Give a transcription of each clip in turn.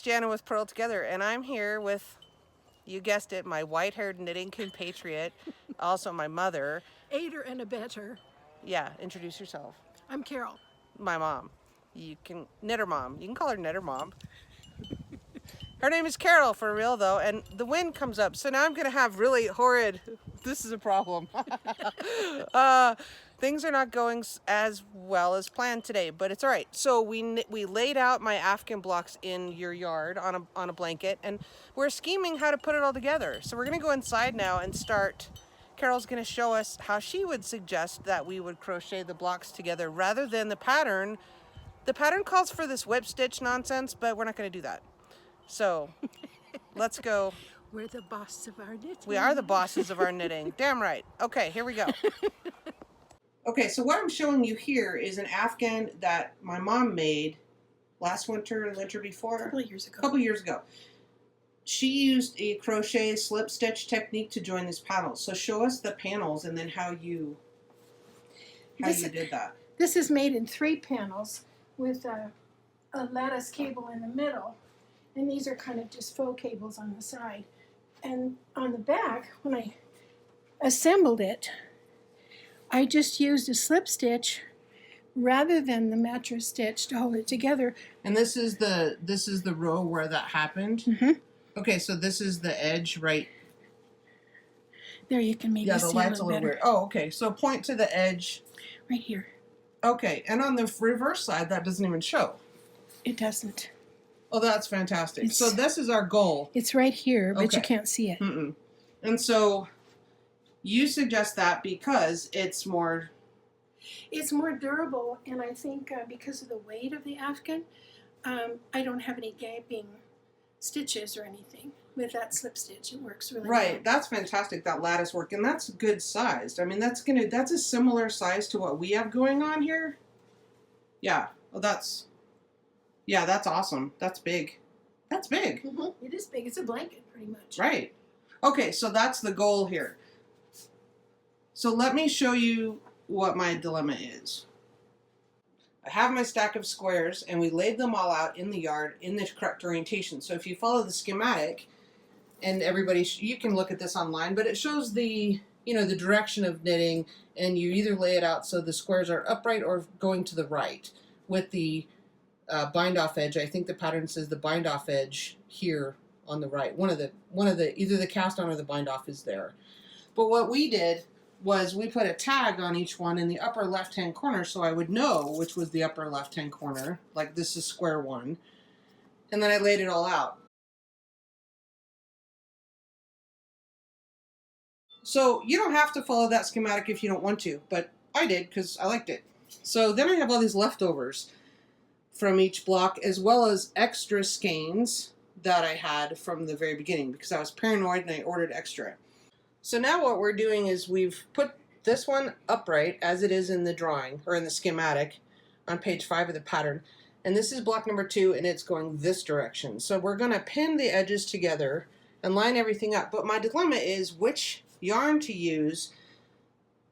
Jana with Pearl Together, and I'm here with, you guessed it, my white-haired knitting compatriot, also my mother. Aider and abetter. Yeah, introduce yourself. I'm Carol. My mom. You can, Knitter Mom. You can call her Knitter Mom. Her name is Carol for real though, and the wind comes up, so now I'm gonna have really horrid, this is a problem. Things are not going as well as planned today, but it's all right. So we laid out my Afghan blocks in your yard on a blanket, and we're scheming how to put it all together. So we're gonna go inside now and start. Carol's gonna show us how she would suggest that we would crochet the blocks together rather than the pattern. The pattern calls for this whip stitch nonsense, but we're not gonna do that. So let's go. We're the boss of our knitting. We are the bosses of our knitting. Damn right. Okay, here we go. Okay, so what I'm showing you here is an Afghan that my mom made last winter, the winter before. A couple of years ago. A couple years ago. She used a crochet slip stitch technique to join these panels. So show us the panels and then how you did that. This is made in 3 panels with a lattice cable in the middle. And these are kind of just faux cables on the side. And on the back, when I assembled it, I just used a slip stitch rather than the mattress stitch to hold it together. And this is the row where that happened? Mm-hmm. Okay, so this is the edge right. There you can maybe see the light's a little better. Weird. Oh, okay. So point to the edge. Right here. Okay, and on the reverse side, that doesn't even show. It doesn't. Oh, that's fantastic. So this is our goal. It's right here, but Okay. you can't see it. Mm-mm. And so you suggest that because it's more... It's more durable, and I think because of the weight of the Afghan, I don't have any gaping stitches or anything. With that slip stitch, it works really well. Right, that's fantastic, that lattice work, and that's good sized. I mean, that's a similar size to what we have going on here. Yeah, well, that's awesome. That's big. That's big. Mm-hmm. It is big. It's a blanket, pretty much. Right. Okay, so that's the goal here. So let me show you what my dilemma is. I have my stack of squares, and we laid them all out in the yard in the correct orientation. So if you follow the schematic, and everybody, you can look at this online, but it shows the, the direction of knitting, and you either lay it out so the squares are upright or going to the right with the bind off edge. I think the pattern says the bind off edge here on the right. One of the either the cast on or the bind off is there. But what we did was we put a tag on each one in the upper left hand corner so I would know which was the upper left hand corner, like this is square 1, and then I laid it all out. So you don't have to follow that schematic if you don't want to, but I did because I liked it. So then I have all these leftovers from each block, as well as extra skeins that I had from the very beginning because I was paranoid and I ordered extra. So now what we're doing is we've put this one upright as it is in the drawing or in the schematic on page 5 of the pattern. And this is block number 2 and it's going this direction. So we're going to pin the edges together and line everything up. But my dilemma is which yarn to use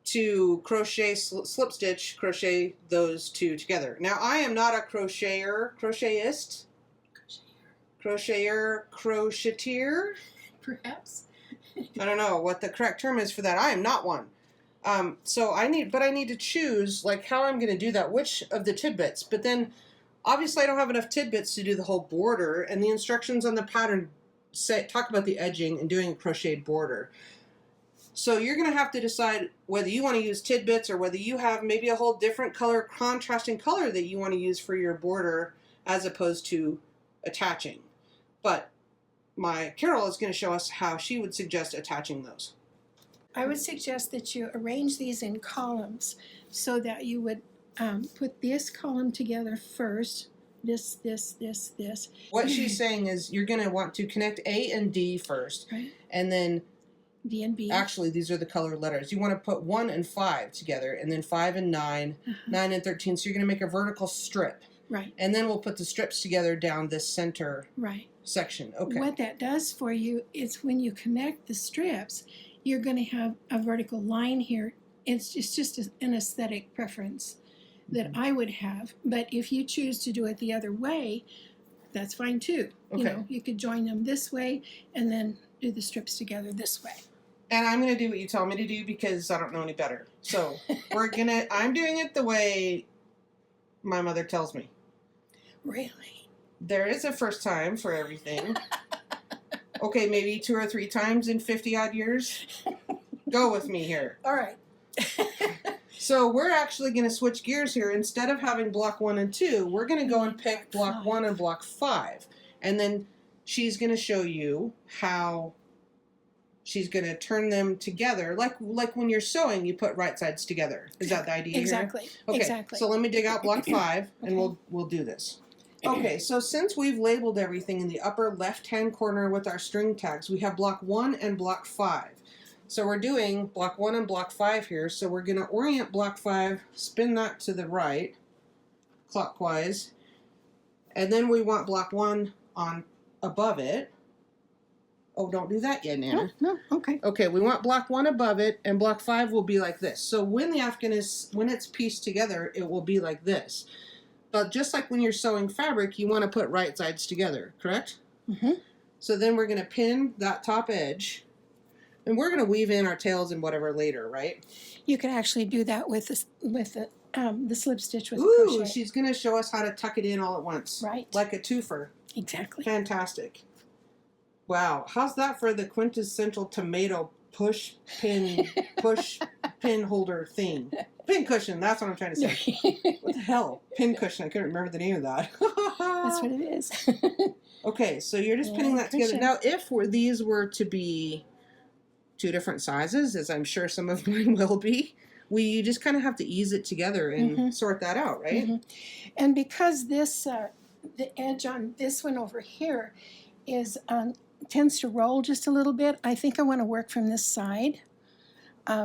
to crochet, slip stitch, crochet those two together. Now I am not a crochetist, crocheteer, Perhaps. I don't know what the correct term is for that. I am not one. So I need to choose like how I'm going to do that, which of the tidbits. But then obviously I don't have enough tidbits to do the whole border, and the instructions on the pattern talk about the edging and doing a crocheted border. So you're going to have to decide whether you want to use tidbits or whether you have maybe a whole different color, contrasting color that you want to use for your border as opposed to attaching. But Carol is going to show us how she would suggest attaching those. I would suggest that you arrange these in columns so that you would put this column together first, this. What she's saying is you're going to want to connect A and D first, right, and then D and B. Actually, these are the colored letters. You want to put 1 and 5 together, and then 5 and 9, 9 and 13. So you're going to make a vertical strip. Right. And then we'll put the strips together down this center section. Okay. What that does for you is when you connect the strips, you're going to have a vertical line here. It's just an aesthetic preference that I would have. But if you choose to do it the other way, that's fine too. You Okay. know, you could join them this way and then do the strips together this way. And I'm going to do what you tell me to do because I don't know any better. So I'm doing it the way my mother tells me. Really? There is a first time for everything. Okay, maybe 2 or 3 times in 50 odd years. Go with me here. All right. So we're actually going to switch gears here. Instead of having block 1 and 2, we're going to go and pick block 1 and block 5. And then she's going to show you how she's going to turn them together. Like when you're sewing, you put right sides together. Is that the idea Exactly. here? Okay, Exactly. so let me dig out block 5 and Okay. we'll do this. Okay, so since we've labeled everything in the upper left-hand corner with our string tags, we have block 1 and block 5. So we're doing block 1 and block 5 here. So we're going to orient block 5, spin that to the right, clockwise, and then we want block 1 on above it. Oh, don't do that yet, Nana. No, okay. Okay, we want block 1 above it, and block 5 will be like this. So when the Afghan when it's pieced together, it will be like this. But just like when you're sewing fabric, you want to put right sides together, correct? Mm-hmm. So then we're going to pin that top edge. And we're going to weave in our tails and whatever later, right? You can actually do that with the slip stitch with Ooh, crochet. she's going to show us how to tuck it in all at once. Right. Like a twofer. Exactly. Fantastic. Wow. How's that for the quintessential tomato push pin holder thing? Pin cushion, that's what I'm trying to say. What the hell? Pin cushion, I couldn't remember the name of that. That's what it is. Okay, so you're just pinning that together. Cushion. Now, if these were to be 2 different sizes, as I'm sure some of mine will be, you just kind of have to ease it together and sort that out, right? Mm-hmm. And because this, the edge on this one over here is tends to roll just a little bit, I think I want to work from this side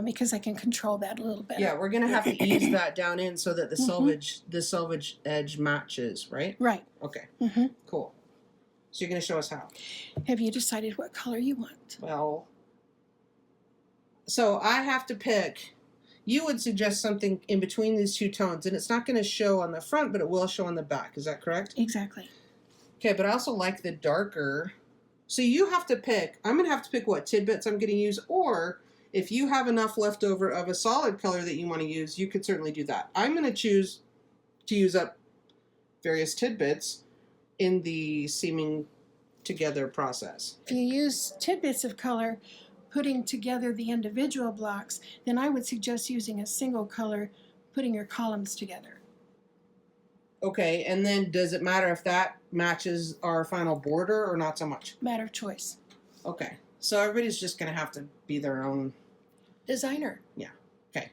because I can control that a little bit. Yeah, we're gonna have to ease that down in so that the selvage edge matches, right? Right. Okay, Mm-hmm. cool. So you're gonna show us how. Have you decided what color you want? Well, so I have to pick. You would suggest something in between these 2 tones, and it's not going to show on the front, but it will show on the back. Is that correct? Exactly. Okay, but I also like the darker. So you have to pick. I'm going to have to pick what tidbits I'm going to use, or if you have enough left over of a solid color that you want to use, you could certainly do that. I'm going to choose to use up various tidbits in the seaming together process. If you use tidbits of color, putting together the individual blocks, then I would suggest using a single color, putting your columns together. Okay, and then does it matter if that matches our final border or not so much? Matter of choice. Okay, so everybody's just going to have to be their own Designer. Yeah, okay.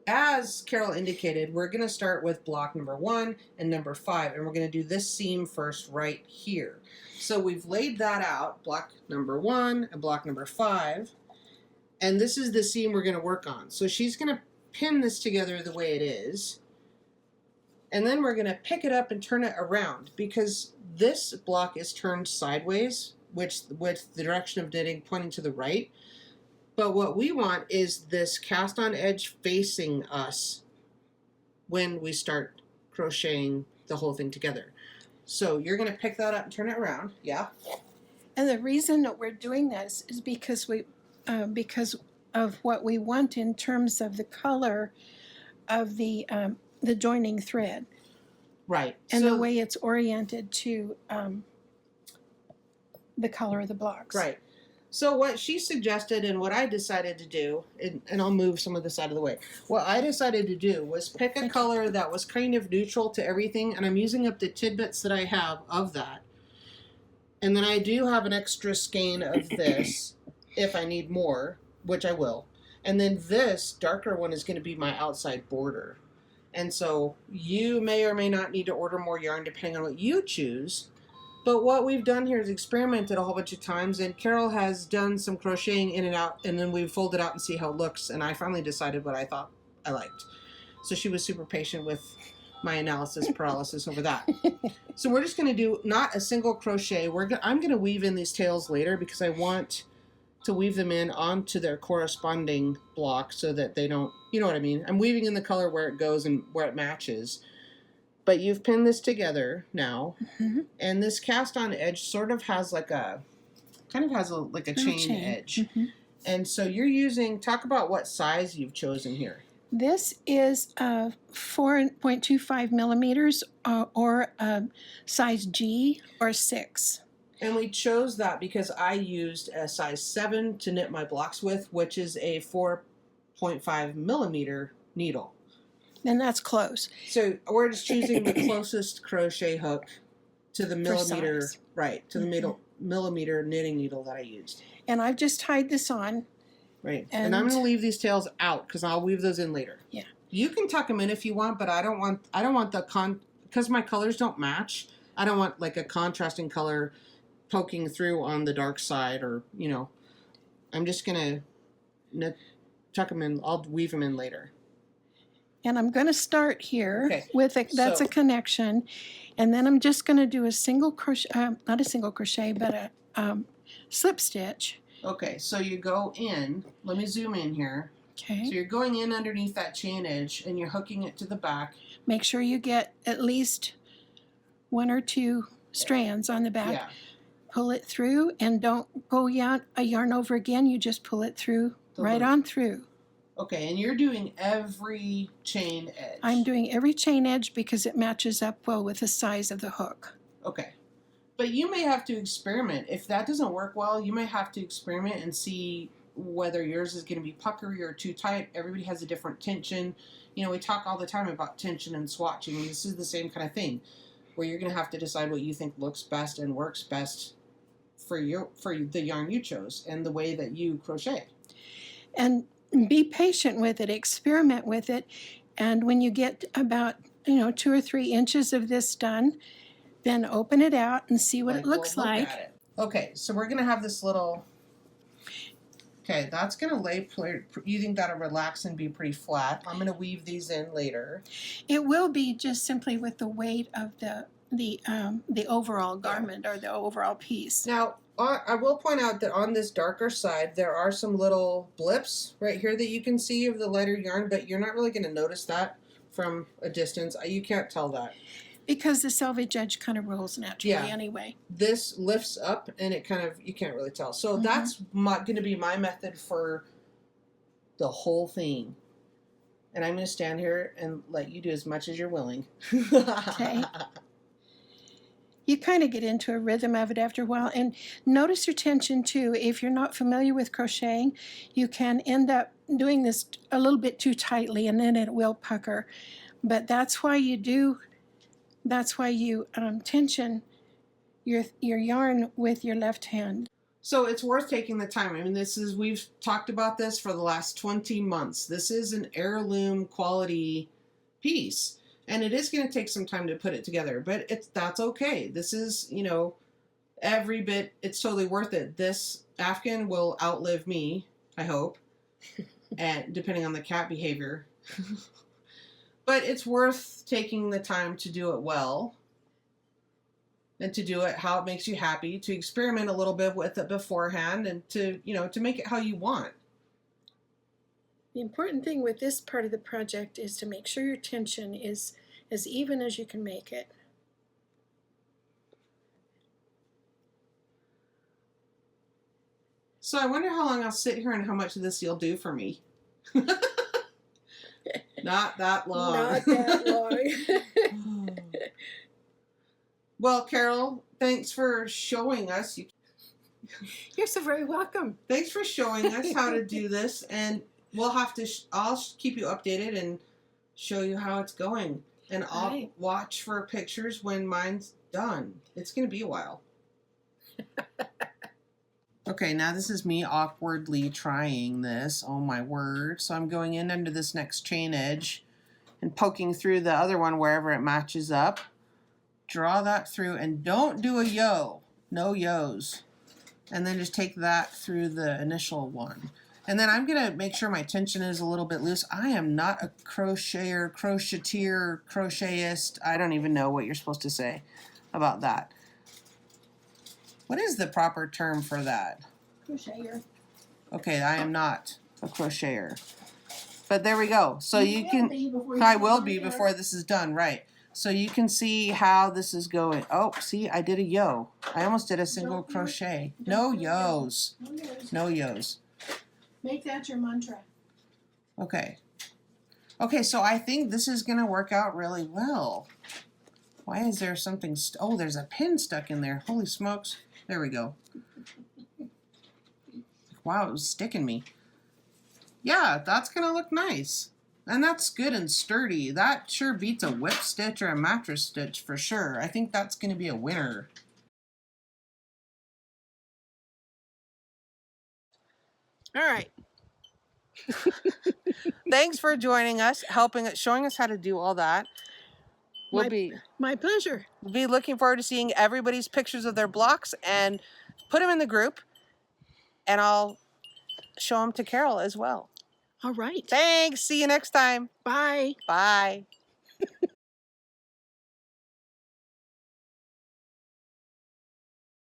As Carol indicated, we're going to start with block number 1 and number 5, and we're going to do this seam first right here. So we've laid that out, block number 1 and block number 5, and this is the seam we're going to work on. So she's going to pin this together the way it is, and then we're going to pick it up and turn it around because this block is turned sideways, which with the direction of knitting pointing to the right. But what we want is this cast on edge facing us when we start crocheting the whole thing together. So you're going to pick that up and turn it around. Yeah. And the reason that we're doing this is because because of what we want in terms of the color of the joining thread. Right. And so, the way it's oriented to the color of the blocks. Right. So what she suggested and what I decided to do, and I'll move some of this out of the way. What I decided to do was pick a color that was kind of neutral to everything, and I'm using up the tidbits that I have of that. And then I do have an extra skein of this if I need more, which I will. And then this darker one is going to be my outside border. And so you may or may not need to order more yarn depending on what you choose. But what we've done here is experimented a whole bunch of times, and Carol has done some crocheting in and out, and then we fold it out and see how it looks, and I finally decided what I thought I liked. So she was super patient with my analysis paralysis over that. So we're just going to do not a single crochet. I'm going to weave in these tails later because I want to weave them in onto their corresponding block so that they don't, you know what I mean? I'm weaving in the color where it goes and where it matches. but you've pinned this together now, Mm-hmm. and this cast on edge sort of has like a, like a chain edge. Mm-hmm. And so you're using, talk about what size you've chosen here. This is 4.25 millimeters or size G or 6. And we chose that because I used a size 7 to knit my blocks with, which is a 4.5 millimeter needle. And that's close. So we're just choosing the closest crochet hook to the millimeter, size. right, to the millimeter knitting needle that I used. And I've just tied this on. Right. And I'm going to leave these tails out because I'll weave those in later. Yeah. You can tuck them in if you want, but I don't want the because my colors don't match. I don't want like a contrasting color poking through on the dark side, or, you know, I'm just going to tuck them in. I'll weave them in later. And I'm going to start here with that's so, a connection. And then I'm just going to do a single crochet, not a single crochet, but a slip stitch. Okay, so you go in, let me zoom in here. Okay. So you're going in underneath that chain edge and you're hooking it to the back. Make sure you get at least 1 or 2 strands on the back. Yeah. Pull it through and don't go a yarn over again. You just pull it through, right on through. Okay, and you're doing every chain edge. I'm doing every chain edge because it matches up well with the size of the hook. Okay. But you may have to experiment. If that doesn't work well, you may have to experiment and see whether yours is going to be puckery or too tight. Everybody has a different tension. You know, we talk all the time about tension and swatching, and this is the same kind of thing, where you're going to have to decide what you think looks best and works best for the yarn you chose and the way that you crochet. And be patient with it, experiment with it, and when you get about 2 or 3 inches of this done, then open it out and see what it looks like. Okay, so we're going to have this little... Okay, that's going to lay... You think that'll relax and be pretty flat. I'm going to weave these in later. It will be just simply with the weight of the overall garment or the overall piece. Now, I will point out that on this darker side, there are some little blips right here that you can see of the lighter yarn, but you're not really going to notice that from a distance. You can't tell that. Because the selvage edge kind of rolls naturally anyway. This lifts up and it kind of, you can't really tell. So that's going to be my method for the whole thing. And I'm going to stand here and let you do as much as you're willing. Okay. You kind of get into a rhythm of it after a while. And notice your tension too. If you're not familiar with crocheting, you can end up doing this a little bit too tightly and then it will pucker. But that's why you tension your yarn with your left hand. So it's worth taking the time. I mean, we've talked about this for the last 20 months. This is an heirloom quality piece. And it is going to take some time to put it together, but that's okay. This is, every bit, it's totally worth it. This Afghan will outlive me, I hope, and depending on the cat behavior. But it's worth taking the time to do it well and to do it how it makes you happy, to experiment a little bit with it beforehand and to make it how you want. The important thing with this part of the project is to make sure your tension is as even as you can make it. So I wonder how long I'll sit here and how much of this you'll do for me. Not that long. Not that long. Well, Carol, thanks for showing us. You're so very welcome. Thanks for showing us how to do this, and we'll have to. I'll keep you updated and show you how it's going, and I'll watch for pictures when mine's done. It's gonna be a while. Okay, now this is me awkwardly trying this. Oh my word! So I'm going in under this next chain edge and poking through the other one wherever it matches up. Draw that through, and don't do a yo. No yos. And then just take that through the initial one. And then I'm going to make sure my tension is a little bit loose. I am not a crocheter, crocheteer, crochetist. I don't even know what you're supposed to say about that. What is the proper term for that? Crocheter. Okay, I am not a crocheter. But there we go. So you can... I will be before this is done, right. So you can see how this is going. Oh, see, I did a yo. I almost did a single Don't- crochet. don't No do yo. yos. No yo's. No yos. Make that your mantra. Okay. Okay, so I think this is going to work out really well. Why is there something? Oh, there's a pin stuck in there. Holy smokes. There we go. Wow, it was sticking me. Yeah, that's going to look nice. And that's good and sturdy. That sure beats a whip stitch or a mattress stitch for sure. I think that's going to be a winner. All right. Thanks for joining us, showing us how to do all that. My pleasure. We'll be looking forward to seeing everybody's pictures of their blocks and put them in the group. And I'll show them to Carol as well. All right. Thanks. See you next time. Bye. Bye.